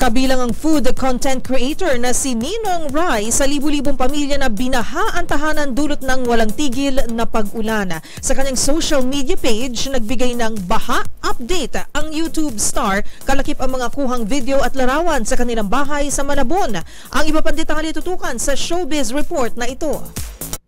Kabilang ang food content creator na si Ninong Ry sa libu-libong pamilya na binaha ang tahanan dulot ng walang tigil na pag-ulan. Sa kanyang social media page, nagbigay ng baha update ang YouTube star, kalakip ang mga kuhang video at larawan sa kanilang bahay sa Malabon. Ang iba pang detalye tutukan sa Showbiz Report na ito.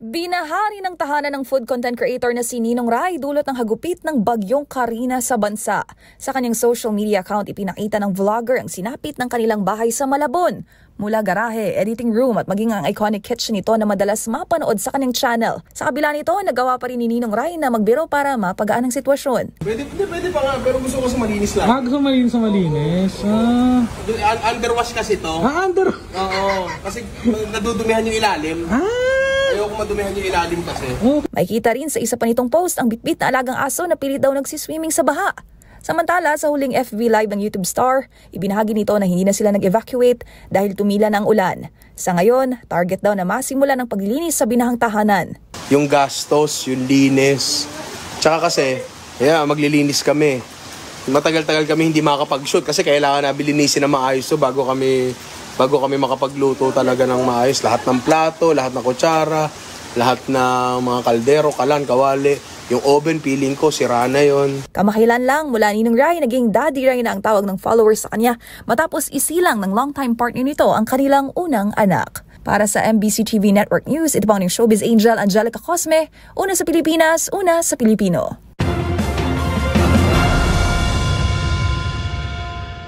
Binahari ng tahanan ng food content creator na si Ninong Ry dulot ng hagupit ng bagyong Karina sa bansa. Sa kanyang social media account, ipinakita ng vlogger ang sinapit ng kanilang bahay sa Malabon. Mula garahe, editing room at maging ang iconic kitchen nito na madalas mapanood sa kanyang channel. Sa kabila nito, nagawa pa rin ni Ninong Ry na magbiro para mapagaan ang sitwasyon. Pwede pa nga, pero gusto ko sa malinis lang. Gusto malinis sa malinis. Underwash kasi to. Under? Oo, kasi nadudumihan yung ilalim. Ayoko madumihan yung ilalim kasi. Makikita rin sa isa pa nitong post ang bitbit na alagang aso na pilit daw nagsiswimming sa baha. Samantala, sa huling FB Live ng YouTube star, ibinahagi nito na hindi na sila nag-evacuate dahil tumila ng ulan. Sa ngayon, target daw na masimula ng paglilinis sa binahang tahanan. Yung gastos, yung linis. Tsaka kasi, maglilinis kami. Matagal-tagal kami hindi makakapag-shoot kasi kailangan na bilinisin na maayos to bago kami makapagluto talaga ng maayos. Lahat ng plato, lahat ng kutsara, lahat ng mga kaldero, kalan, kawali. Yung oven, feeling ko, sira na yun. Kamakailan lang mula Ninong Ry, naging Daddy Ry na ang tawag ng followers sa kanya matapos isilang ng longtime partner nito ang kanilang unang anak. Para sa MBC TV Network News, ito po ang Showbiz Angel Angelica Cosme, una sa Pilipinas, una sa Pilipino.